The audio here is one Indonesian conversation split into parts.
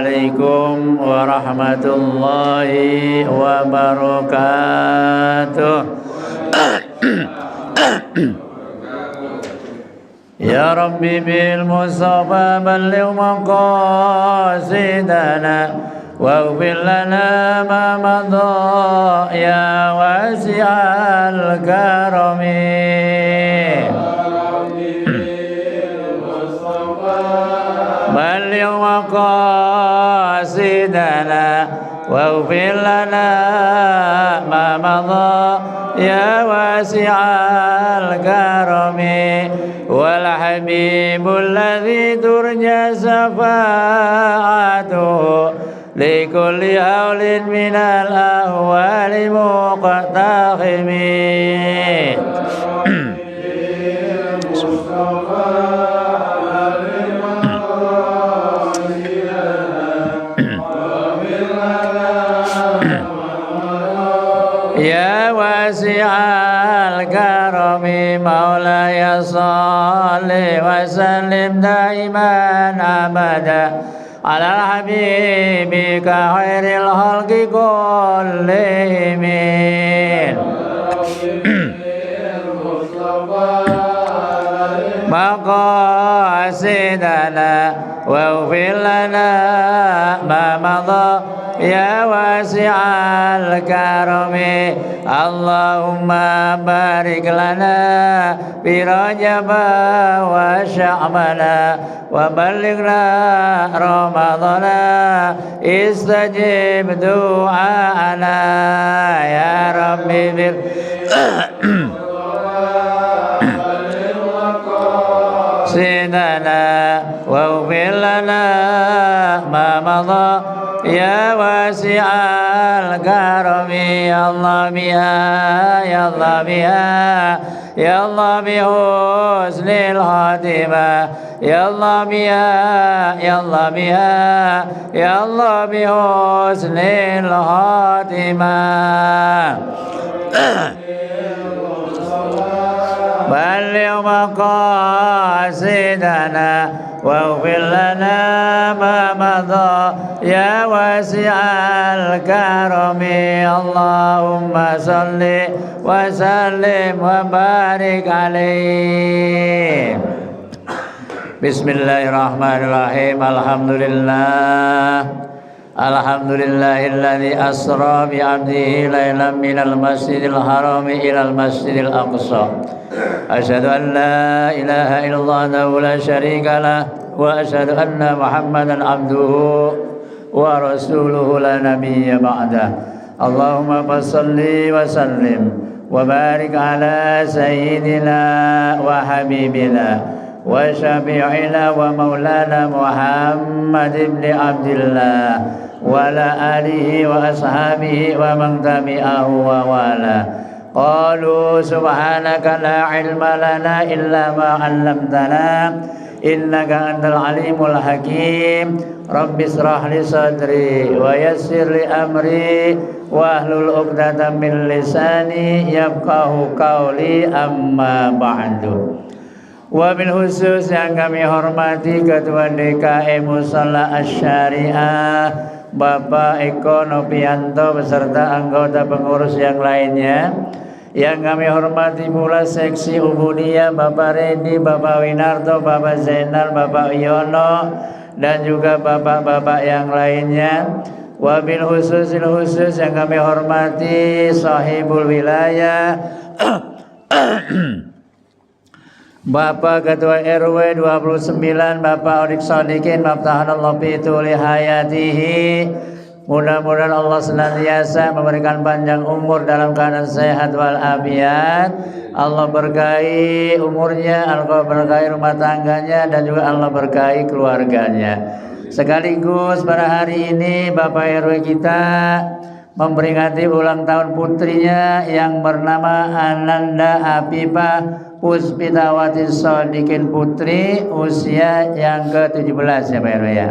Assalamualaikum warahmatullahi wabarakatuh. Ya Rabbi bil Mustafa balligh maqasidana waghfir lana ma madha ya wasi'al karami. Balligh maqasidana waghfir lana ma madha ya wasi'al karami. Wal habibul ladzi turja syafa'atuhu likulli haulin minal ahwali muqtahimi. Ya wasi'al karami maulaya salli wa sallim daiman abada ala habibika khairil khalqi kullihim. Maqasidana waghfir lana ma madha ya wasi'al karami. Allahumma barik lana fi rajaba wa sya'bana wa ballighna ramadana istajib du'ana ya rabbi bil sidana waghfir lana ma madha ya wasi'al karami. Ya Allah biha ya Allah biha ya Allah bi husnil khatimah ya Allah biha ya Allah biha ya Allah bi husnil khatimah. Balligh maqasidana waghfir lana ma madha ya wasi'al karami. Allahumma salli wa sallim wa barik alaihi. Bismillahirrahmanirrahim. Alhamdulillahilladzi asra bi 'abdihi lailan minal masjidil harami ilal masjidil aqsa. Asyhadu an la ilaha illallah wa la syarika lah wa asyhadu anna Muhammadan abduhu wa rasuluhu la nabiyya ba'dah. Allahumma fassalli wa sallim wa barik ala sayyidina wa habibina wa syafi'ina wa maulana Muhammad ibn Abdillah wa ala alihi wa ashabihi wa man tabi'ahu wa wala. Qalu subhanaka la ilma lana illa ma 'allamtana innaka antal alimul hakim. Rabbi israh li sadri wa yassir li amri wa hlul 'uqdatam min lisani yafqahu qawli amma ba'du. Wabil khusus yang kami hormati Ketua DKM Musalla Asy-Syariah Bapak Eko Nopianto beserta anggota pengurus yang lainnya. Yang kami hormati pula seksi Ubudiyah Bapak Redi, Bapak Winarto, Bapak Zainal, Bapak Yono dan juga bapak-bapak yang lainnya. Wabil khusus yang kami hormati sahibul wilayah Bapak Ketua RW 29 Bapak Odik Sodikin Maftahanallah pituli hayatihi. Mudah-mudahan Allah senantiasa memberikan panjang umur dalam keadaan sehat wal afiat. Allah berkahi umurnya, Allah berkahi rumah tangganya dan juga Allah berkahi keluarganya. Sekaligus pada hari ini Bapak RW kita memperingati ulang tahun putrinya yang bernama Ananda Afifah Puspitawati Sodikin Putri, usia yang ke-17 ya Pak RW ya.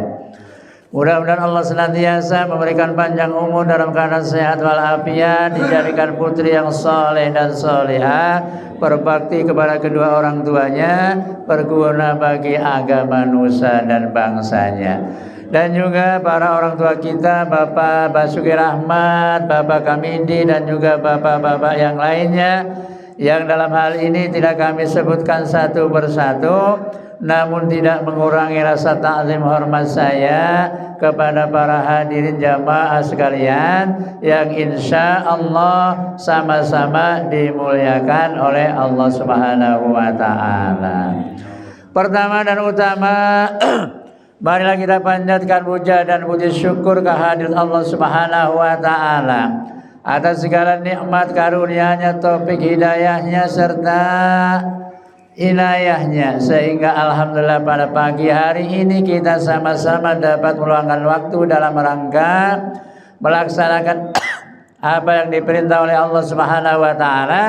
Mudah-mudahan Allah senantiasa memberikan panjang umur dalam keadaan sehat walafiat, dijadikan putri yang soleh dan solehah, berbakti kepada kedua orang tuanya, berguna bagi agama nusa dan bangsanya. dan juga para orang tua kita, Bapak Basuki Rahmat, Bapak Kamindi, dan juga bapak-bapak yang lainnya yang dalam hal ini tidak kami sebutkan satu persatu, namun tidak mengurangi rasa ta'zim hormat saya kepada para hadirin jamaah sekalian yang insya Allah sama-sama dimuliakan oleh Allah Subhanahu wa Ta'ala. Pertama dan utama, marilah kita panjatkan puja dan puji syukur kehadirat Allah Subhanahu wa Ta'ala atas segala nikmat karunia-Nya, taufik hidayahnya serta inayahnya, sehingga alhamdulillah pada pagi hari ini kita sama-sama dapat meluangkan waktu dalam rangka melaksanakan apa yang diperintah oleh Allah Subhanahu wa Ta'ala.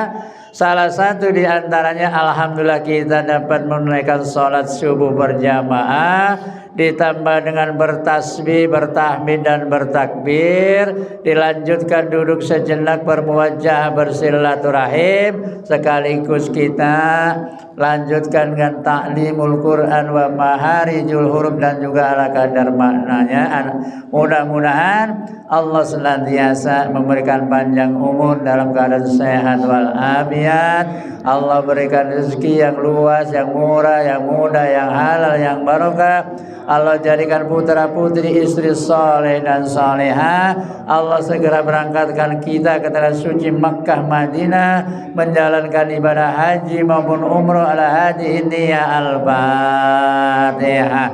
Salah satu di antaranya alhamdulillah kita dapat menunaikan sholat subuh berjamaah, ditambah dengan bertasbih, bertahmid dan bertakbir, dilanjutkan duduk sejenak bermuwajjah bersilaturahim, sekaligus kita lanjutkan dengan ta'limul Quran wa maharijul huruf dan juga ala kadar maknanya. Mudah-mudahan Allah senantiasa memberikan panjang umur dalam keadaan sehat walafiat. Allah berikan rezeki yang luas, yang murah, yang mudah, yang halal, yang barokah. Allah jadikan putra putri istri soleh dan soleha. Allah segera berangkatkan kita ke tanah suci Makkah Madinah, menjalankan ibadah haji maupun umroh ala haji ini ya al-Fatihah.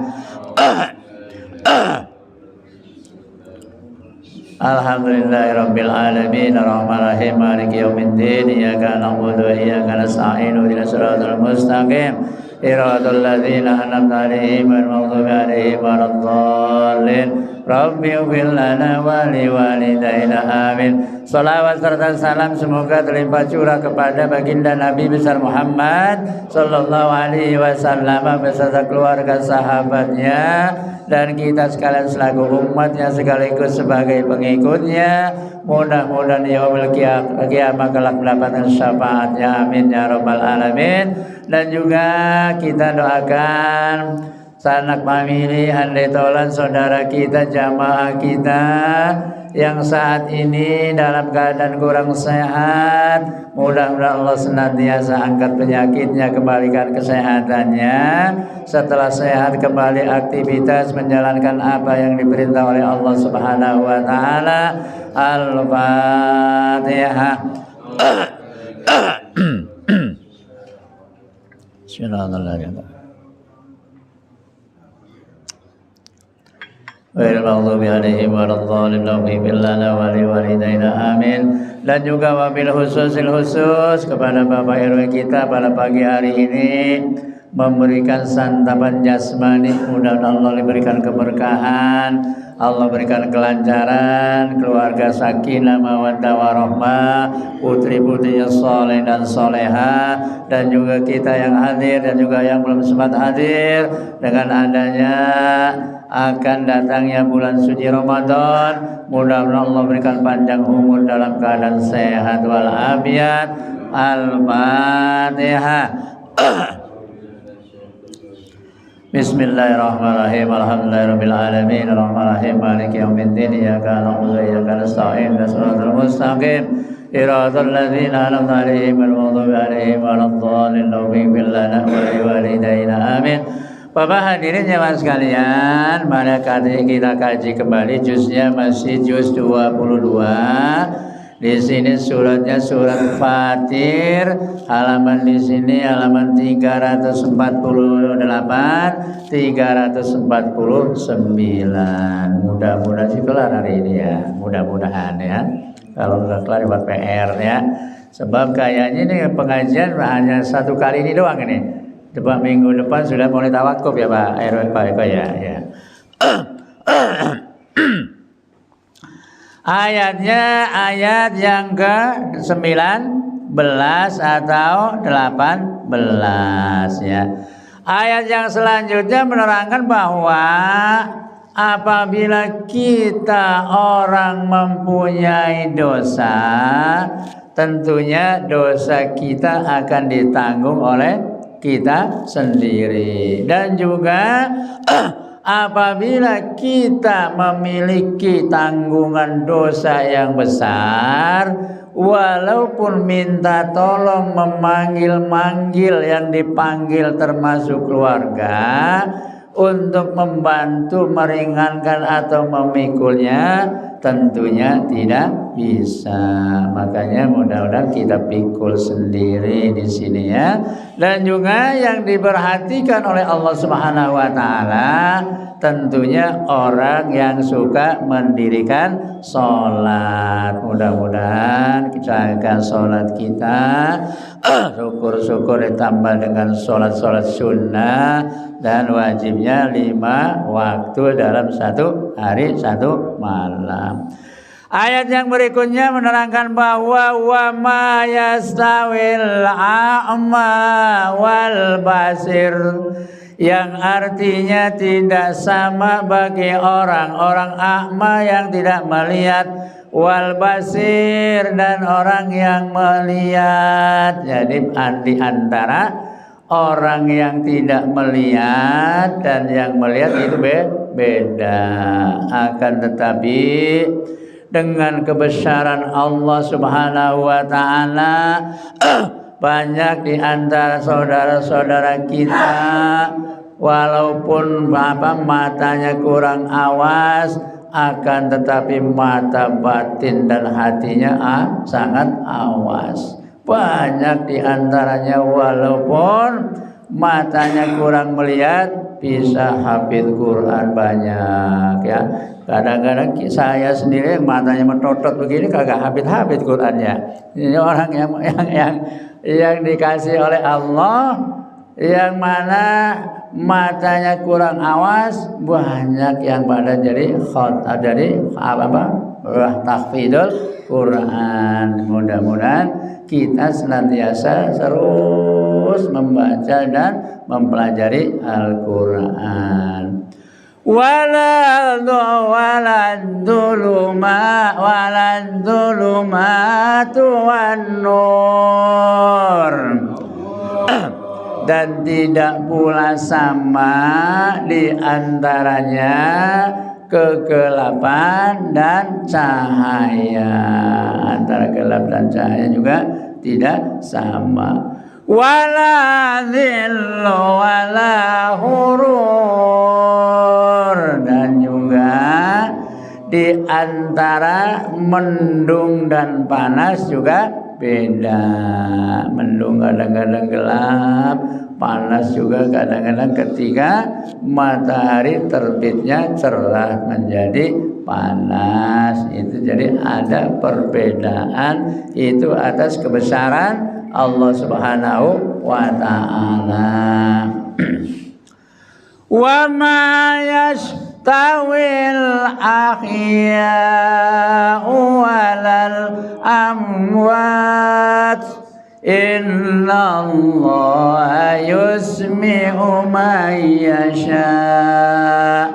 Alhamdulillahirabbil alamin arrahmanirrahim maliki yaumiddin iyyaka na'budu wa iyyaka nasta'in ihdinas siratal mustaqim siratal ladzina an'amta 'alaihim ghairil maghdubi 'alaihim waladdallin rabbi ighfir lana wa liwalidayna amin. Salawat serta salam semoga terlimpah curah kepada baginda Nabi besar Muhammad sallallahu alaihi wasallam beserta keluarga sahabatnya dan kita sekalian selaku umatnya sekaligus sebagai pengikutnya. Mudah-mudahan yaumil qiyamah kelak mendapatkan syafaatnya, amin ya rabbal alamin. Dan juga kita doakan sanak famili, handai tolan saudara kita, jamaah kita yang saat ini dalam keadaan kurang sehat. Mudah-mudahan Allah senantiasa angkat penyakitnya, kembalikan kesehatannya. Setelah sehat kembali aktivitas menjalankan apa yang diperintah oleh Allah Subhanahu wa Ta'ala. Al-Fatihah. Bismillahirrahmanirrahim. Ghairil maghdubi 'alaihim waladdallin ighfir lana wa liwalidayna amin. Dan juga wabil khusus kepada Bapak RW kita pada pagi hari ini memberikan santapan jasmani, mudah-mudahan Allah diberikan keberkahan, Allah berikan kelancaran, keluarga sakinah mawaddah warahmah, putri-putrinya soleh dan soleha, dan juga kita yang hadir dan juga yang belum sempat hadir dengan adanya akan datangnya bulan suci Ramadan. Mudah-mudahan Allah berikan panjang umur dalam keadaan sehat walafiat. Al-Fatihah. Bismillahirrahmanirrahim. Alhamdulillahirabbil alamin arrahmanirrahim maliki yaumiddin iyyaka na'budu wa iyyaka nasta'in ihdinas siratal mustaqim siratal ladzina an'amta 'alaihim ghairil maghdubi 'alaihim waladdallin ighfir lana wa liwalidayna amin. Bapak hadirin jemaah sekalian, mari kita kaji kembali juznya masih juz 22. Di sini suratnya surat Fatir, halaman di sini halaman 348, 349. Mudah-mudahan sih kelar hari ini ya, mudah-mudahan ya. Kalau nggak kelar buat PR ya. Sebab kayaknya ini pengajian hanya satu kali ini doang ini. Coba minggu depan sudah mulai tawakuf ya Pak Eko ya. Ayatnya ayat yang ke-19 atau 18 ya. Ayat yang selanjutnya menerangkan bahwa apabila kita orang mempunyai dosa, tentunya dosa kita akan ditanggung oleh kita sendiri. Dan juga apabila kita memiliki tanggungan dosa yang besar, walaupun minta tolong memanggil-manggil yang dipanggil termasuk keluarga untuk membantu meringankan atau memikulnya, tentunya tidak bisa. Makanya mudah-mudahan kita pikul sendiri di sini ya. Dan juga yang diperhatikan oleh Allah Subhanahu wa taala tentunya orang yang suka mendirikan sholat. Mudah-mudahan kita akan sholat kita syukur-syukur ditambah dengan sholat-sholat sunnah dan wajibnya 5 waktu dalam satu hari 1 malam. Ayat yang berikutnya menerangkan bahwa wa ma yastawil a'ma wal basir, yang artinya tidak sama bagi orang-orang a'ma yang tidak melihat, wal basir dan orang yang melihat. Jadi di antara orang yang tidak melihat dan yang melihat itu beda. Akan tetapi dengan kebesaran Allah Subhanahu wa taala banyak di antara saudara-saudara kita walaupun matanya kurang awas, akan tetapi mata batin dan hatinya sangat awas. Banyak di antaranya walaupun matanya kurang melihat bisa hafid Quran banyak ya. Kadang-kadang saya sendiri yang matanya metotot begini kagak hafid Qurannya. Ini orang yang dikasih oleh Allah, yang mana matanya kurang awas, banyak yang pada jadi tahfidul Quran. Mudah-mudahan kita senantiasa terus membaca dan mempelajari Al-Quran. Waladulumatu wan nur. Dan tidak pula sama di antaranya kegelapan dan cahaya. Antara gelap dan cahaya juga tidak sama. Wala dhillu wala hurur. Dan juga di antara mendung dan panas juga beda. Mendung kadang-kadang gelap, panas juga kadang-kadang ketika matahari terbitnya cerah menjadi panas. Itu jadi ada perbedaan itu atas kebesaran Allah Subhanahu wa taala. Wa ma yastawil ahya'u walal amwat, inna Allah yusmi'u man yasha'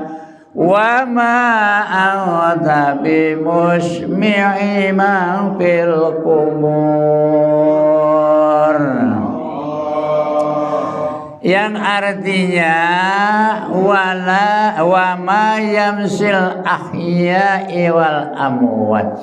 wa ma anta bimusmi'i man fil qubur. Yang artinya wa ma yamsil ahya'i wal amwat.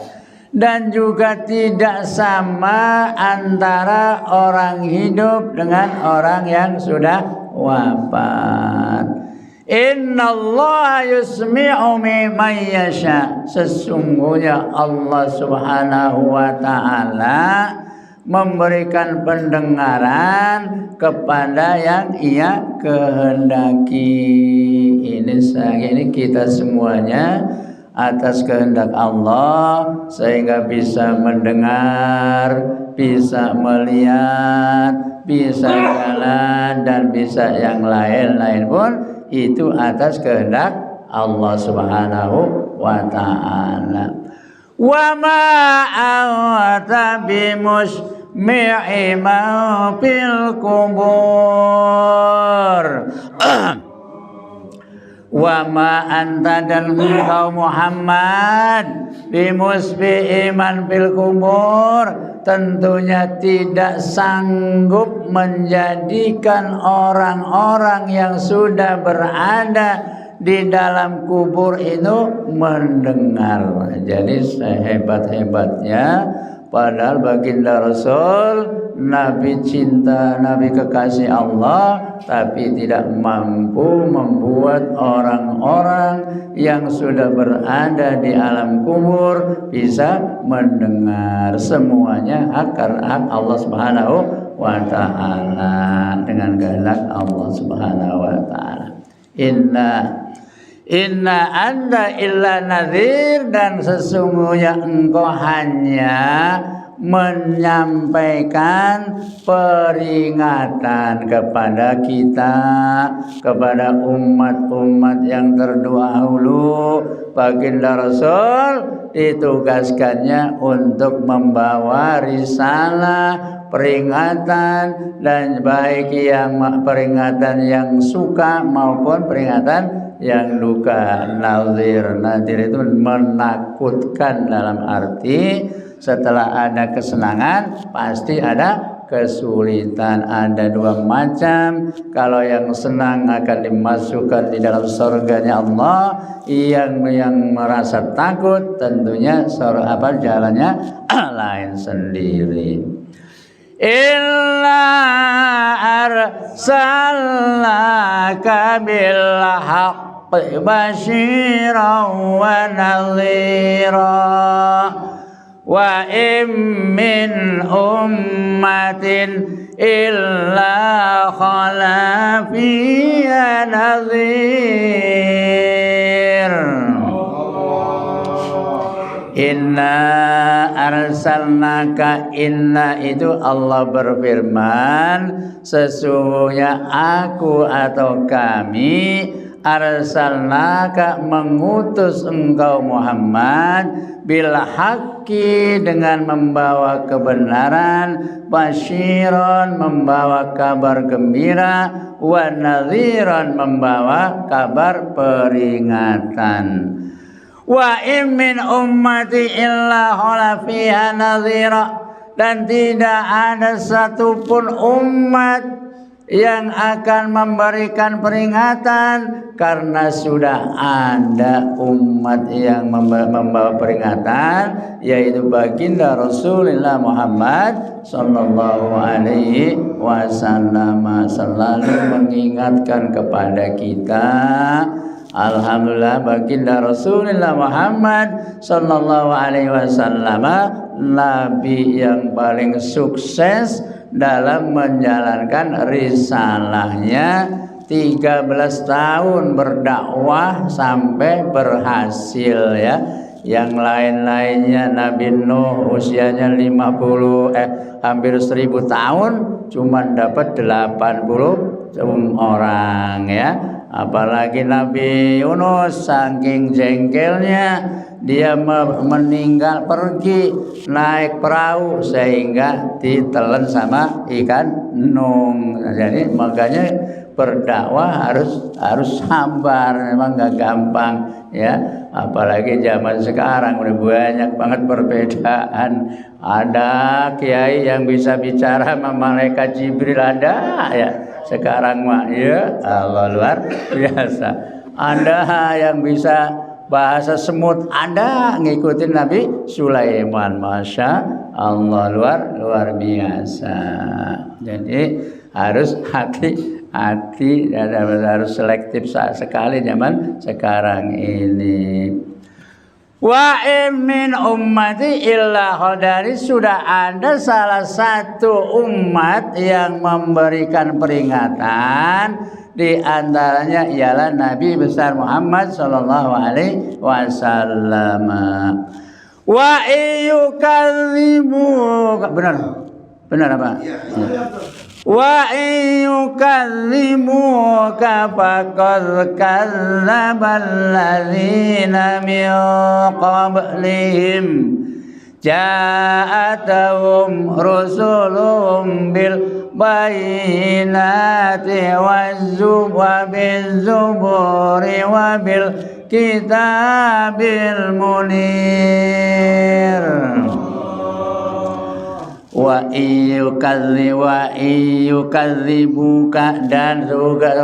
Dan juga tidak sama antara orang hidup dengan orang yang sudah wafat. Innallaha yusmi'u man yasha. Sesungguhnya Allah Subhanahu wa taala memberikan pendengaran kepada yang Ia kehendaki. Ini kita semuanya atas kehendak Allah sehingga bisa mendengar, bisa melihat, bisa jalan dan bisa yang lain-lain pun itu atas kehendak Allah Subhanahu wa taala. Wa ma anta bimusmi'i man fil qubur. Wa ma anta dan engkau Muhammad bimusmi'i man fil qubur, tentunya tidak sanggup menjadikan orang-orang yang sudah berada di dalam kubur itu mendengar. Jadi sehebat-hebatnya, padahal baginda Rasul Nabi cinta, Nabi kekasih Allah, tapi tidak mampu membuat orang-orang yang sudah berada di alam kubur bisa mendengar. Semuanya hak Allah Subhanahu wa ta'ala, dengan kehendak Allah Subhanahu wa ta'ala. Inna anta illa nadhir, dan sesungguhnya engkau hanya menyampaikan peringatan kepada kita, kepada umat-umat yang terdahulu. Baginda Rasul ditugaskannya untuk membawa risalah peringatan, dan baik yang peringatan yang suka maupun peringatan yang duka. Nadir itu menakutkan, dalam arti setelah ada kesenangan pasti ada kesulitan. Ada dua macam. Kalau yang senang akan dimasukkan di dalam surganya Allah, yang merasa takut tentunya jalannya lain sendiri. Illa arsalnaka bil haqqi basyiran wa nadhira wa min ummatin illa khala fiha nadhir. Inna arsalnaka, inna itu Allah berfirman, sesungguhnya aku atau kami arsalnaka mengutus engkau Muhammad bil haqqi dengan membawa kebenaran, basyiran membawa kabar gembira, wa nadhiran membawa kabar peringatan. Wa min ummati illa khala fiha nadhira, dan tidak ada satupun umat yang akan memberikan peringatan, karena sudah ada umat yang membawa peringatan, yaitu baginda Rasulullah Muhammad sallallahu alaihi wasallam, selalu mengingatkan kepada kita. Alhamdulillah, baginda Rasulullah Muhammad sallallahu alaihi wasallam nabi yang paling sukses dalam menjalankan risalahnya. 13 tahun berdakwah sampai berhasil, ya. Yang lain-lainnya Nabi Nuh usianya hampir 1000 tahun, cuma dapat 80 orang, ya. Apalagi Nabi Yunus saking jengkelnya dia meninggal pergi naik perahu sehingga ditelan sama ikan nung. Jadi makanya berdakwah harus sabar, memang gak gampang, ya. Apalagi zaman sekarang udah banyak banget perbedaan. Ada kiai yang bisa bicara sama malaikat Jibril, ada, ya. Sekarang mah, ya Allah, luar biasa. Ada yang bisa bahasa semut, ada ngikutin Nabi Sulaiman, masya Allah, luar biasa. Jadi harus hati-hati, harus selektif sekali zaman sekarang ini. Wa min ummati illa khadari, sudah ada salah satu umat yang memberikan peringatan, di antaranya ialah Nabi besar Muhammad sallallahu alaihi wasallam. Wa yukadzibu, benar apa? Wa yukadzibuka faqad kadzdzabal ladzina min qablihim ja'atuhum rusuluhum bil bayyinati waz-zuburi wa bil kitabil munir. wa iyukadzibuka, dan juga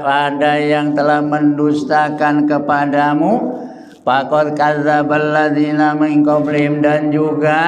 ada yang telah mendustakan kepadamu, faqad kadzdzabal ladzina min qablihim, dan juga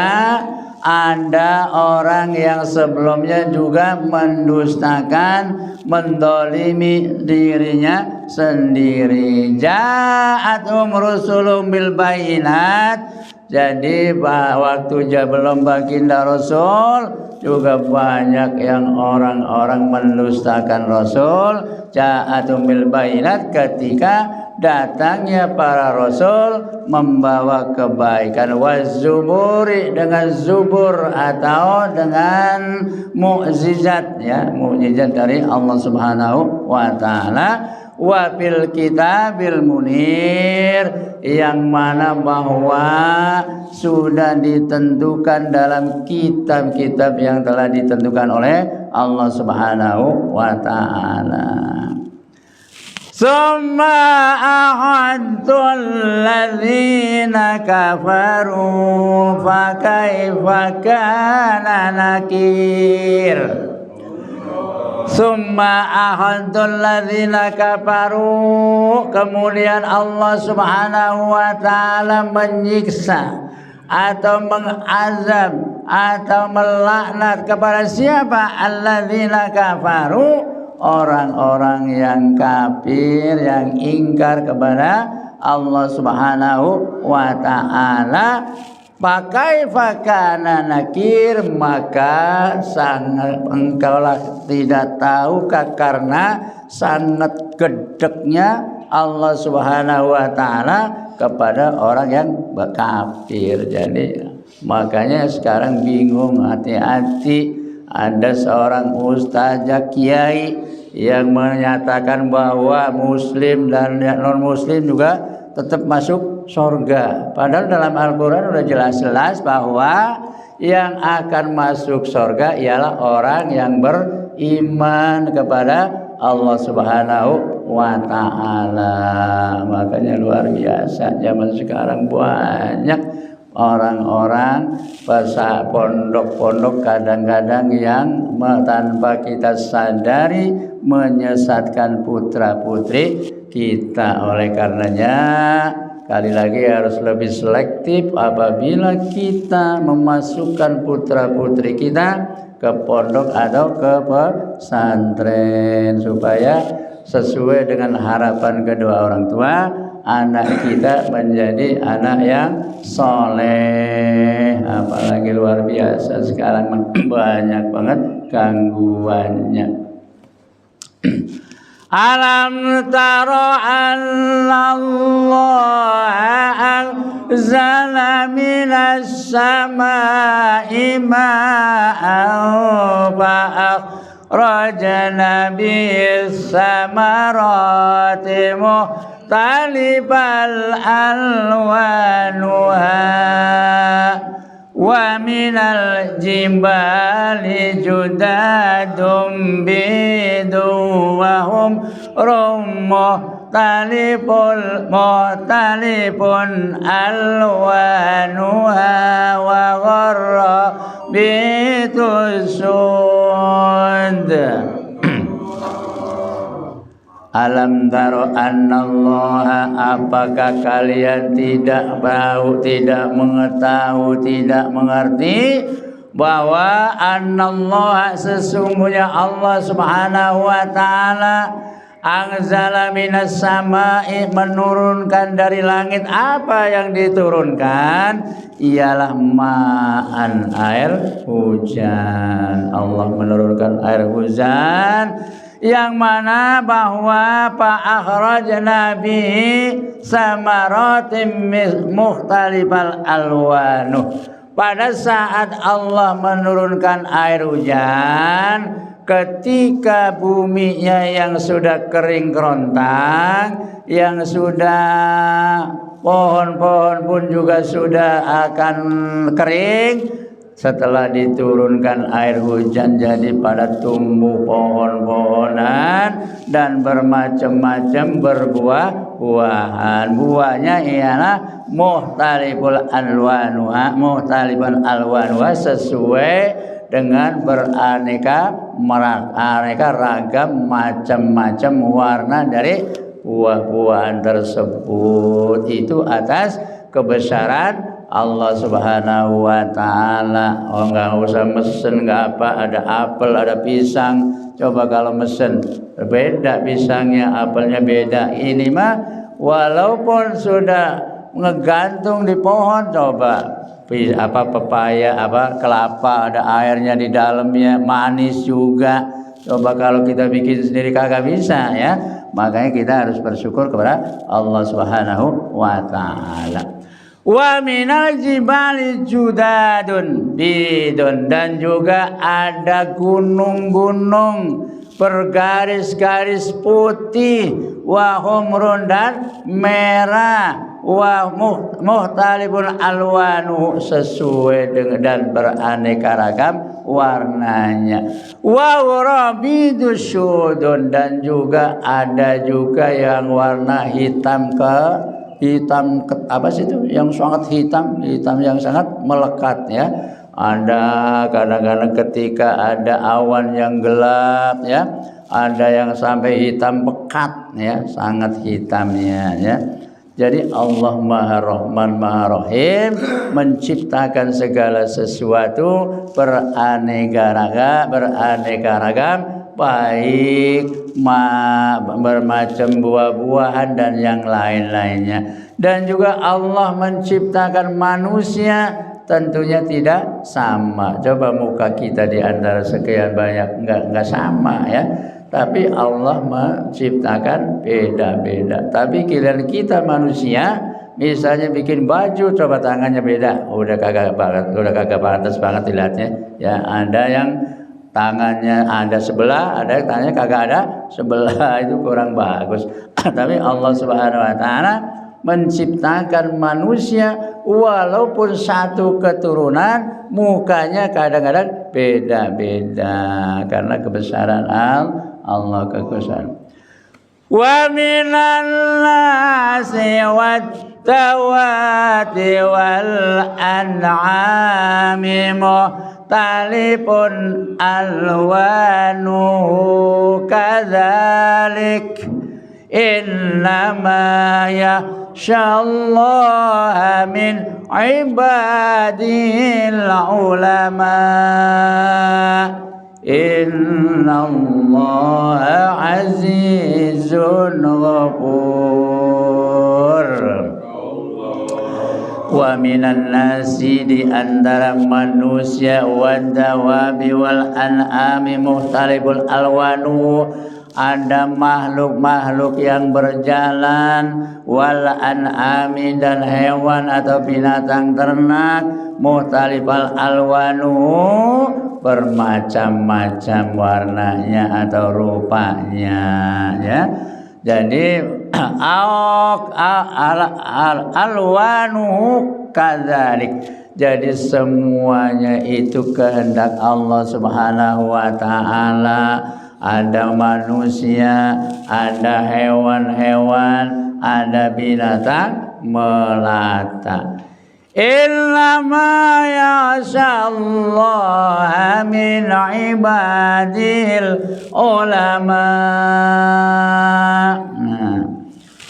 ada orang yang sebelumnya juga mendustakan, mendolimi dirinya sendiri. Ja'athum rusulun bil bayinat, jadi waktu belum baginda Rasul juga banyak yang orang-orang mendustakan Rasul. Ja'athum bil bayinat, ketika datangnya para rasul membawa kebaikan. Wazuburi, dengan zubur atau dengan mukjizat, ya, mukjizat dari Allah Subhanahu wa taala. Wa bil kitabil munir, yang mana bahwa sudah ditentukan dalam kitab-kitab yang telah ditentukan oleh Allah Subhanahu wa taala. Summa ahadul ladzina kafaru fa kaifa kana nakir. Summa ahadul ladzina kafaru, kemudian Allah Subhanahu wa taala menyiksa atau mengazab atau melaknat kepada siapa? Alladzina kafaru, orang-orang yang kafir, yang ingkar kepada Allah Subhanahu wa taala. Pakaifa kana nakir, maka sangat engkaulah tidak tahukah karena sangat gedeknya Allah Subhanahu wa taala kepada orang yang kafir. Jadi makanya sekarang bingung, hati-hati. Ada seorang ustazah kiai yang menyatakan bahwa muslim dan non muslim juga tetap masuk surga. Padahal dalam Al-Quran sudah jelas-jelas bahwa yang akan masuk surga ialah orang yang beriman kepada Allah Subhanahu wa ta'ala. Makanya luar biasa, zaman sekarang banyak orang-orang pondok-pondok kadang-kadang yang tanpa kita sadari menyesatkan putra-putri kita. Oleh karenanya kali lagi harus lebih selektif apabila kita memasukkan putra-putri kita ke pondok atau ke pesantren, supaya sesuai dengan harapan kedua orang tua, anak kita menjadi anak yang soleh. Apalagi luar biasa sekarang banyak banget gangguannya. Alam taro annallaha anzala minas samaa'i ma'an fa'akhrajna bis samarati mukhtalifal alwanuha wa minal jibali judadum bidu wa hum mukhtalifun alwanuha wa gharra bitusud. Alam taro annallaha, apakah kalian tidak tahu, tidak mengetahui, tidak mengerti bahwa annallaha, sesungguhnya Allah Subhanahu wa taala, anzala minas samai, menurunkan dari langit. Apa yang diturunkan? Ialah ma'an, air hujan. Allah menurunkan air hujan yang mana bahwa fa'akhrajna bihi samaratim mukhtalifal alwanuh. Pada saat Allah menurunkan air hujan, ketika buminya yang sudah kering kerontang, yang sudah pohon-pohon pun juga sudah akan kering, setelah diturunkan air hujan jadi pada tumbuh pohon-pohonan dan bermacam-macam buah-buahan. Buahnya ialah muhtaliful alwanuha sesuai dengan beraneka ragam macam-macam warna dari buah-buahan tersebut. Itu atas kebesaran Allah Subhanahu wa taala. Oh, enggak usah mesen, enggak apa, ada apel, ada pisang. Coba kalau mesen beda pisangnya, apelnya beda. Ini mah walaupun sudah ngegantung di pohon, coba pepaya, kelapa, ada airnya di dalamnya, manis juga. Coba kalau kita bikin sendiri kagak bisa ya. Makanya kita harus bersyukur kepada Allah Subhanahu wa taala. Wa minal jibali judadun bidun, dan juga ada gunung-gunung bergaris-garis putih, wa humrun, dan merah, wa muhtalifun alwanu sesuai dengan dan beraneka ragam warnanya, wa rabidus syudun, dan juga ada juga yang warna hitam apa sih itu yang sangat hitam yang sangat melekat ya. Ada kadang-kadang ketika ada awan yang gelap ya, ada yang sampai hitam pekat ya, sangat hitamnya ya. Jadi Allah Maha Rahman Maha Rahim, menciptakan segala sesuatu beraneka ragam, baik bermacam buah-buahan dan yang lain-lainnya. Dan juga Allah menciptakan manusia tentunya tidak sama. Coba muka kita di antara sekian banyak enggak sama ya. Tapi Allah menciptakan beda-beda. Tapi kira kita manusia, misalnya bikin baju, coba tangannya beda, udah kagak pantas banget dilihatnya. Ya, ada yang tangannya ada sebelah, ada yang tangannya kagak ada sebelah, itu kurang bagus. Tapi Allah Subhanahu wa taala menciptakan manusia walaupun satu keturunan, mukanya kadang-kadang beda-beda karena kebesaran Allah kekuasaan. Wa minan nasi wat tawati wal an'ami muhtalifun alwanu kadzalik innama yakhshallaha min ibadil ulama. Innallaha azizun ghafur. Wa minan nasi, di antara manusia, wad dawabi wal an'ami muhtaliful alwanu, ada makhluk-makhluk yang berjalan, wal an'ami, dan hewan atau binatang ternak, muhtalifal alwanu, bermacam-macam warnanya atau rupanya ya. Jadi alwanu kadzalik, jadi semuanya itu kehendak Allah Subhanahu wa taala. Ada manusia, ada hewan-hewan, ada binatang melata. Innama yakhshallaha min ibadil ulama.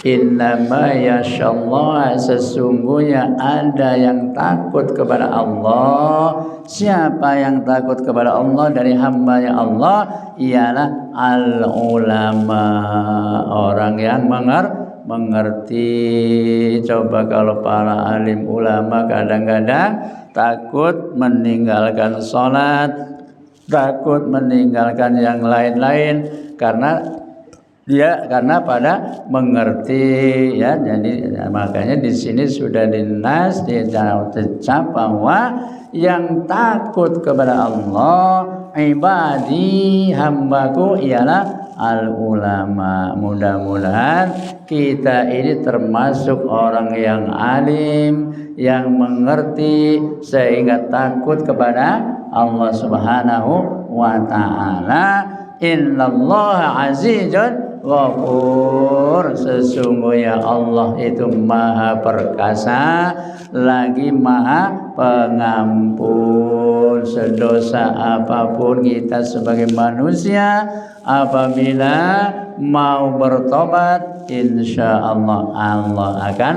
Innama yakhshallaha, sesungguhnya ada yang takut kepada Allah. Siapa yang takut kepada Allah dari hamba-Nya Allah? Ialah al-ulama, orang yang mengerti. Coba kalau para alim ulama kadang-kadang takut meninggalkan sholat, takut meninggalkan yang lain-lain karena pada mengerti ya. Jadi makanya di sini sudah dinas dicap bahwa yang takut kepada Allah, ibadi, hambaku, ialah al-ulama. Mudah-mudahan kita ini termasuk orang yang alim, yang mengerti, sehingga takut kepada Allah Subhanahu wa ta'ala. Innallaha azizun Ghafur, sesungguhnya Allah itu maha perkasa lagi maha pengampun. Sedosa apapun kita sebagai manusia, apabila mau bertobat, insya Allah Allah akan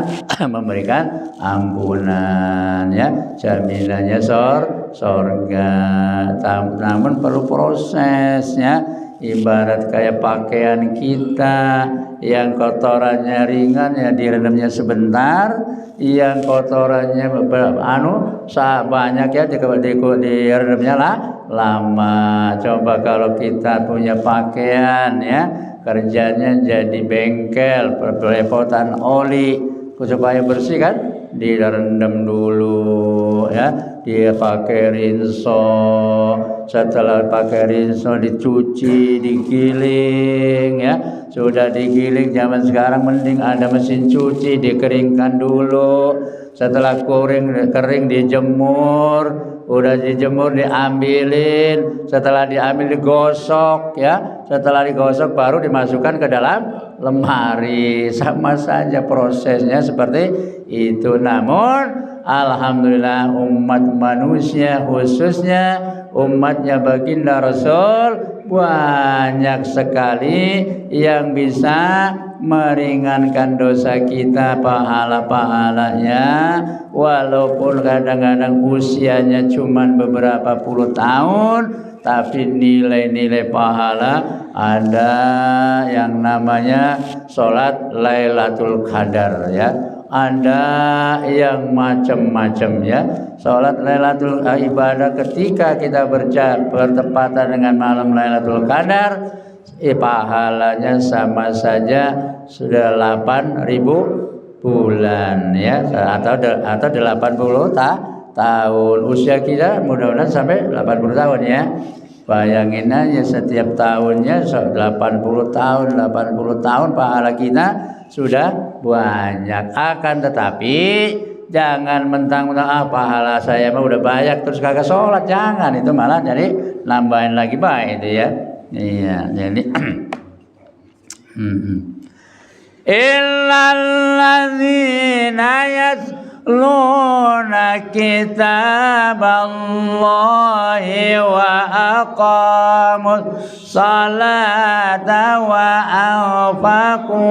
memberikan ampunan, ya, jaminannya surga. Namun perlu prosesnya. Ibarat kayak pakaian kita yang kotorannya ringan ya direndamnya sebentar, yang kotorannya banyak ya direndamnya lama. Coba kalau kita punya pakaian ya, kerjanya jadi bengkel, pelepotan oli supaya bersih kan, direndam dulu ya, dia pakai rinso, setelah pakai rinso dicuci, digiling ya, sudah digiling zaman sekarang mending ada mesin cuci, dikeringkan dulu, setelah kering dijemur, udah dijemur diambilin, setelah diambil digosok ya, setelah digosok baru dimasukkan ke dalam lemari. Sama saja prosesnya seperti itu. Namun alhamdulillah umat manusia, khususnya umatnya baginda Rasul, banyak sekali yang bisa meringankan dosa kita, pahala-pahalanya, walaupun kadang-kadang usianya cuma beberapa puluh tahun, tapi nilai-nilai pahala ada yang namanya sholat Lailatul Qadar ya, ada yang macam-macam ya. Sholat Lailatul ibadah ketika kita bertepatan dengan malam Lailatul Qadar, pahalanya sama saja sudah 8.000 bulan ya, atau 80 tahun usia kita, mudah-mudahan sampai 80 tahun ya. Bayangin aja setiap tahunnya 80 tahun pahala kita sudah banyak. Akan tetapi jangan mentang-mentang pahala saya mah udah banyak terus kagak sholat, jangan, itu malah jadi nambahin lagi baik itu ya. Iya, jadi illal ladzina yatluna kitaballahi wa aqamus salata wa anfaqu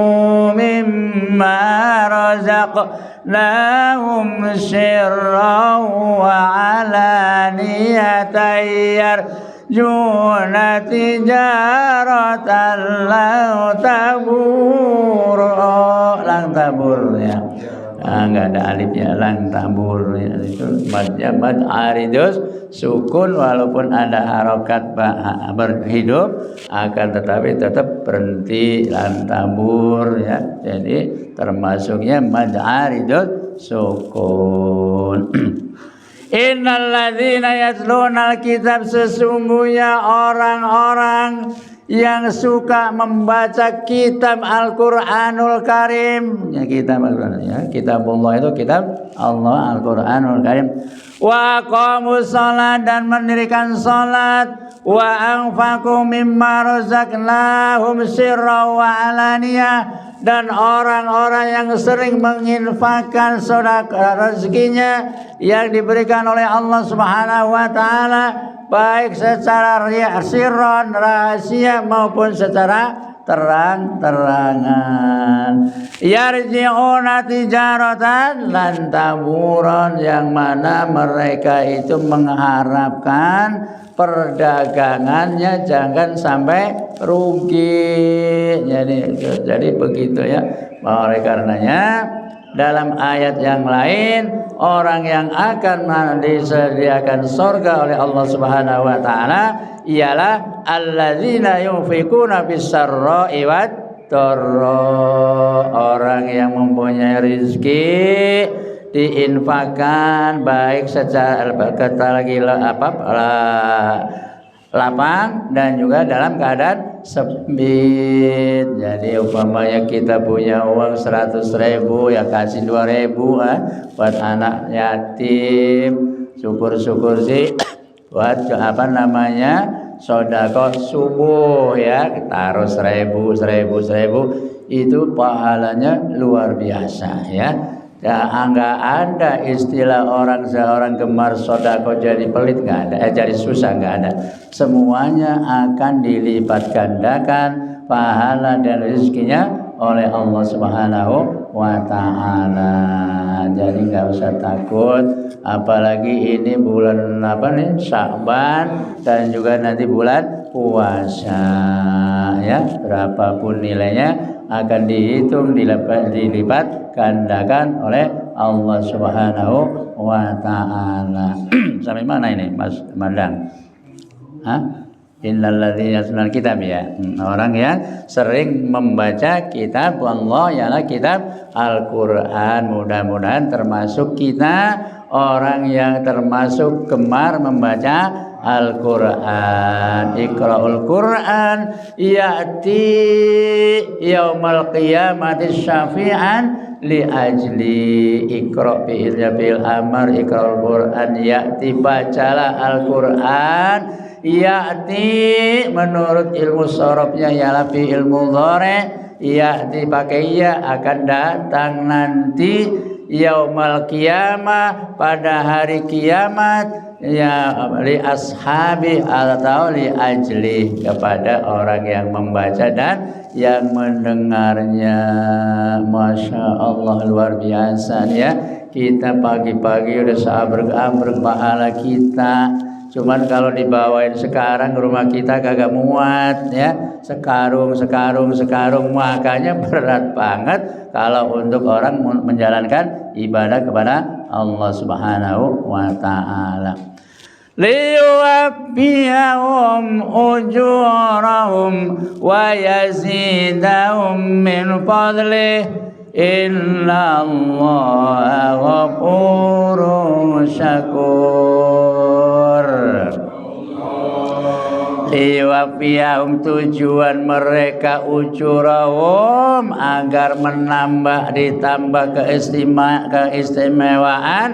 mimma razaqnahum sirran wa alaniyatan Juna tijaratan lang tabur, lang tabur ya, nggak ada alifnya, lang tabur ya. Itu mad aridus sukun, walaupun ada harokat berhidup akan tetapi tetap berhenti, lang tabur ya. Jadi termasuknya mad aridus sukun. Innal ladzina yatluna alkitab, sesungguhnya orang-orang yang suka membaca kitab Al-Qur'anul Karim, ya kitab Al-Qur'an ya, kitabullah itu kitab Allah Al-Qur'anul Karim, wa aqamus shalat, dan mendirikan salat, wa anfaqu mimma razaqnahum sirran wa alaniyah, dan orang-orang yang sering menginfakkan sedekah rezekinya yang diberikan oleh Allah Subhanahu wa taala, baik secara sirron, rahasia, maupun secara terang-terangan. Yarji'una tijaratan lan taburan, yang mana mereka itu mengharapkan perdagangannya jangan sampai rugi. Jadi begitu ya. Oleh karenanya dalam ayat yang lain, orang yang akan disediakan surga oleh Allah Subhanahu wa taala ialah alladzina yunfikuna bis-sarra'i wad-dharra, orang yang mempunyai rezeki diinfakkan baik secara lapang dan juga dalam keadaan sempit. Jadi umpamanya kita punya uang 100.000 ya kasih 2.000 buat anak yatim, syukur-syukur sih buat sedekah subuh ya, taruh 1000 itu pahalanya luar biasa ya. Ya, enggak ada istilah seorang gemar sedekah jadi pelit, enggak ada, jadi susah, enggak ada. Semuanya akan dilipat gandakan pahala dan rezekinya oleh Allah Subhanahu wa taala. Jadi enggak usah takut, apalagi ini bulan Sya'ban dan juga nanti bulan puasa ya. Berapapun nilainya akan dihitung, dilipat gandakan oleh Allah Subhanahu wa taala. Sampai mana ini Mas Mandang? Innalladzina yasnal kitab ya. Orang yang sering membaca kitab Allah ialah kitab Al-Qur'an. Mudah-mudahan termasuk kita orang yang termasuk gemar membaca Al-Qur'an. Iqra'ul Qur'an ya'ti yaumal qiyamati syafi'an li ajli. Iqra' bil amr, iqra'ul Qur'an ya'ti, bacalah Al-Qur'an. Ya'ti menurut ilmu sorobnya ialah fi ilmu dhari, ya'ti pakai ya, akan datang nanti yaumal qiyamah, pada hari kiamat ya, li ashabi atau li ajli, kepada orang yang membaca dan yang mendengarnya. Masya Allah, luar biasa ya. Kita pagi-pagi udah seabrek-abrek pahala kita. Cuman kalau dibawain sekarang rumah kita kagak muat ya, sekarung, makanya berat banget kalau untuk orang menjalankan ibadah kepada Allah Subhanahu wa taala. Liyuwaffiyahum ujurahum wa yazidahum min fadlih inna Allaha ghafurun syakur. Liwafiyahum, tujuan mereka ujurahum, agar ditambah keistimewaan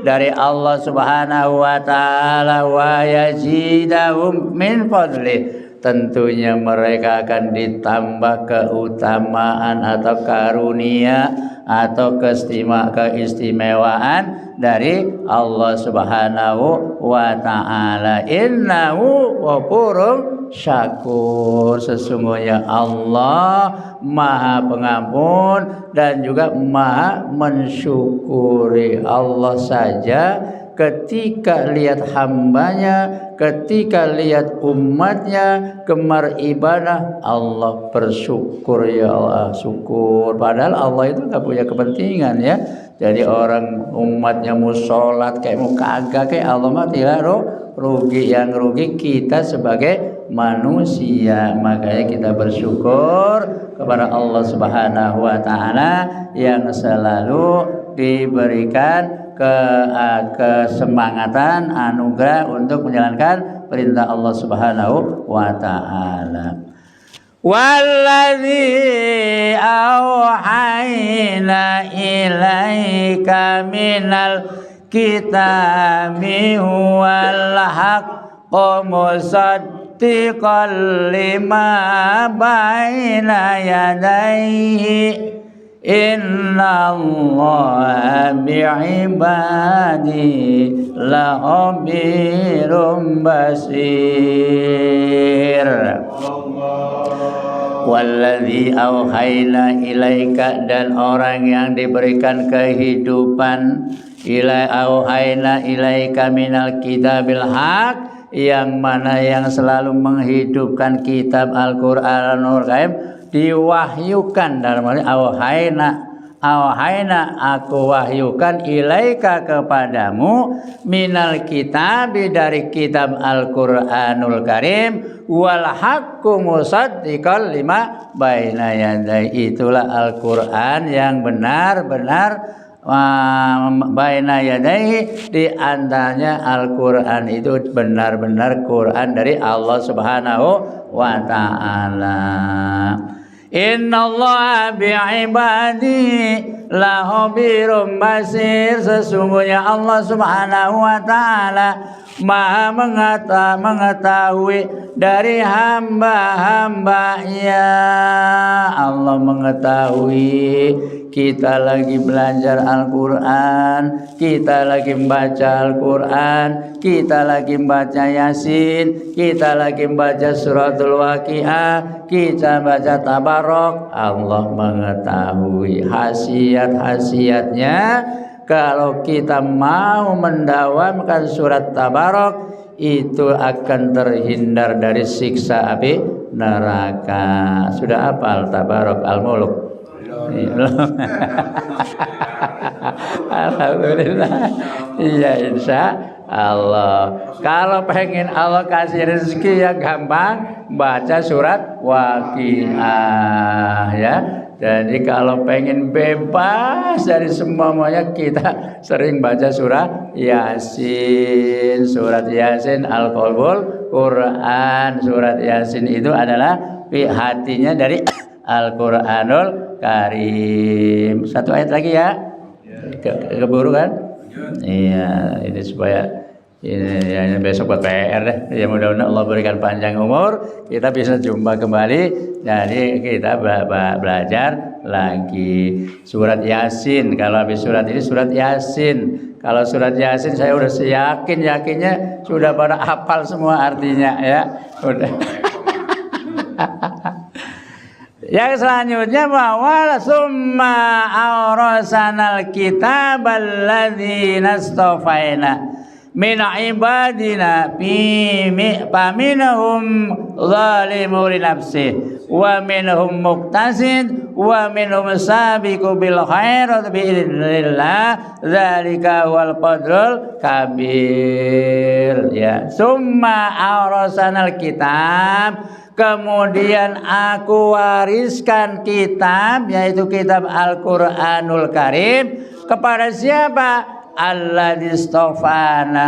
dari Allah Subhanahu wa taala, wa yazidahum min fadlih, tentunya mereka akan ditambah keutamaan atau karunia atau keistimewaan dari Allah Subhanahu wa taala. Innahu ghafurun syakur, sesungguhnya Allah Maha Pengampun dan juga Maha mensyukuri. Allah saja ketika lihat hambanya, ketika lihat umatnya gemar ibadah, Allah bersyukur, ya Allah syukur. Padahal Allah itu gak punya kepentingan ya. Jadi orang umatnya mau sholat kayak mau kagak kayak, Allah mah tidak rugi. Yang rugi kita sebagai manusia. Makanya kita bersyukur kepada Allah Subhanahu wa taala yang selalu diberikan kesemangatan, anugerah untuk menjalankan perintah Allah Subhanahu wa taala. Walladzi auhayna ilaika minal kitabi huwal haqqu musaddiqan lima baina yadayhi inna Allaha bi'ibadi lakhabirum basir. Walladzi auhayna ilaika, dan orang yang diberikan kehidupan, auhayna ilaika minal kitabil haq, yang mana yang selalu menghidupkan kitab Al-Qur'anul Karim, diwahyukan dalam arti auhayna aku wahyukan ilaika kepadamu minal kitabi dari kitab Al-Qur'anul Karim, wal haqqu musaddiqan lima baina yadai, itulah Al-Qur'an yang benar-benar baina yadai, di antaranya Al-Qur'an itu benar-benar Quran dari Allah Subhanahu wa taala. Innallaha bi'ibadihi lakhabirum basir, sesungguhnya Allah Subhanahu wa taala Maha mengetahui dari hamba-hambanya. Allah mengetahui kita lagi belajar Al-Quran, kita lagi membaca Al-Quran, kita lagi membaca Yasin, kita lagi membaca Suratul Waqiah, kita baca Tabarok. Allah mengetahui khasiat-khasiatnya. Kalau kita mau mendawamkan surat Tabarok, itu akan terhindar dari siksa api neraka. Sudah hafal Tabarok Al-Muluk? Alhamdulillah. Iya, insya Allah. Kalau pengen Allah kasih rezeki yang gampang, baca surat Waqiah ya. Jadi kalau pengen bebas dari semuanya, kita sering baca surat Yasin. Surat Yasin Al-Qalbul Quran. Surat Yasin itu adalah hatinya dari Al-Quranul Karim. Satu ayat lagi ya. Keburu kan? Iya, ini supaya ini besok buat PR deh. Ya mudah-mudahan Allah berikan panjang umur, kita bisa jumpa kembali. Jadi kita belajar lagi surat Yasin. Kalau habis surat ini surat Yasin. Kalau surat Yasin saya udah yakinnya sudah pada hafal semua artinya ya. Udah. Yang selanjutnya bahwa summa awrasanal kitabal ladzina istafaina min ibadina faminhum zalimun li nafsihi wa minhum muqtasid wa minhum sabiqu bil khairat bi idznillah dzalika wal fadlul kabir. Ya, summa awrasanal kitab, kemudian aku wariskan kitab, yaitu kitab Al-Quranul Karim, kepada siapa? Alladzistofana.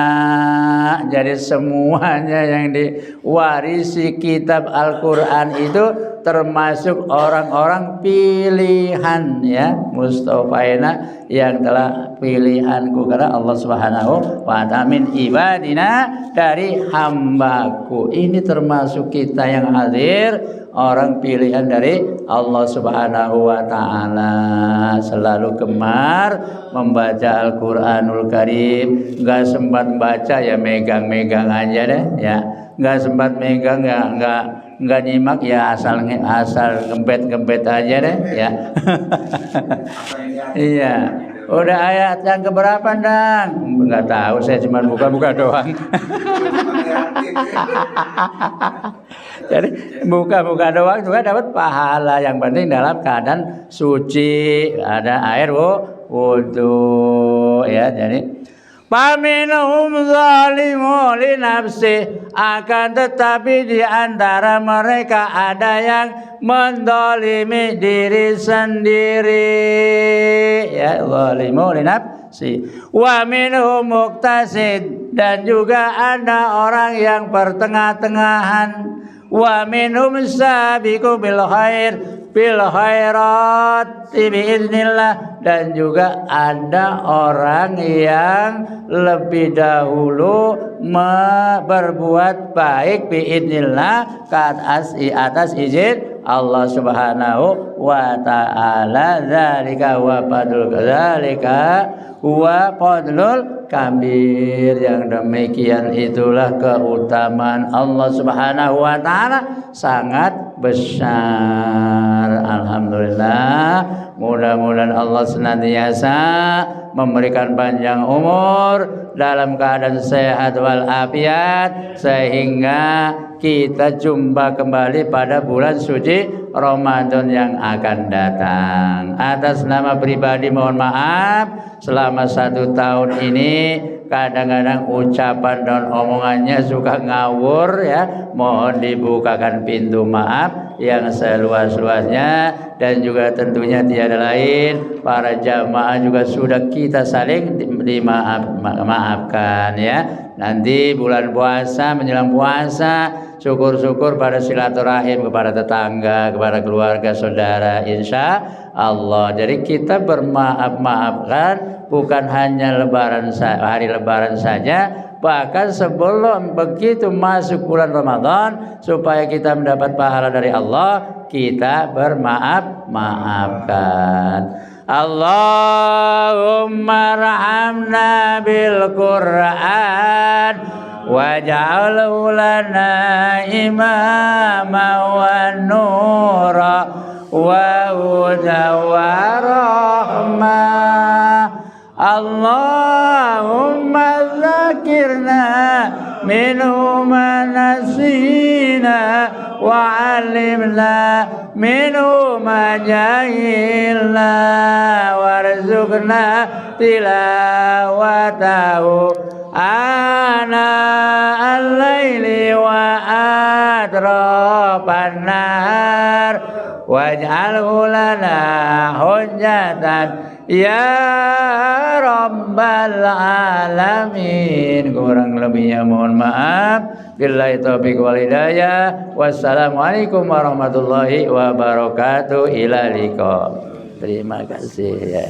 Jadi semuanya yang diwarisi kitab Al-Quran itu termasuk orang-orang pilihan ya, mustofaina, yang telah pilihanku, karena Allah Subhanahu wa ta'ala min ibadina, dari hambaku. Ini termasuk kita yang hadir, orang pilihan dari Allah Subhanahu wa ta'ala. Selalu gemar membaca Al-Quranul Karim. Enggak sempat baca ya megang-megang aja deh ya. Enggak sempat megang, enggak nyimak ya, asal ngempet aja deh ya. Iya. Udah ayat yang keberapa, Dang? Enggak tahu, saya cuma buka-buka doang. Jadi buka-buka doang juga dapat pahala. Yang penting dalam keadaan suci, ada air wudu ya. Jadi faminhum zalimun li nafsi, akan tetapi di antara mereka ada yang mendolimi diri sendiri ya, zalimun li nafsi. Wa minhum muqtasid, dan juga ada orang yang pertengah-tengahan. Wa minhum sabiqu bil khairat biiznillah, dan juga ada orang yang lebih dahulu berbuat baik biiznillah, atas izin Allah Subhanahu wa ta'ala. Dzalika wa fadlul kabir. Yang demikian itulah keutamaan Allah Subhanahu wa ta'ala, sangat besar. Alhamdulillah, mudah-mudahan Allah senantiasa memberikan panjang umur dalam keadaan sehat walafiat, sehingga kita jumpa kembali pada bulan suci Ramadan yang akan datang. Atas nama pribadi mohon maaf, selama 1 tahun ini kadang-kadang ucapan dan omongannya suka ngawur ya. Mohon dibukakan pintu maaf yang seluas-luasnya, dan juga tentunya tiada lain, para jamaah juga sudah kita saling dimaafkan ya. Nanti bulan puasa, menjelang puasa, syukur-syukur pada silaturahim kepada tetangga, kepada keluarga, saudara. Insya Allah. Jadi kita bermaaf-maafkan bukan hanya hari lebaran saja, bahkan sebelum begitu masuk bulan Ramadan, supaya kita mendapat pahala dari Allah, kita bermaaf-maafkan. Allahumma rahamna bil Qur'an waj'alhu lana imama wa nura wa huda wa rahmah. Allahumma zakirna minhu ma nasina wa alimna minhu ma jahilna warzuqna tilawatahu ana al-laili wa atrafan nahar waj'alhu lana hujjatan ya rabbal alamin. Kurang lebihnya mohon maaf. Billahi taufiq wal hidayah. Wassalamualaikum warahmatullahi wabarakatuh. Ila liqa. Terima kasih ya.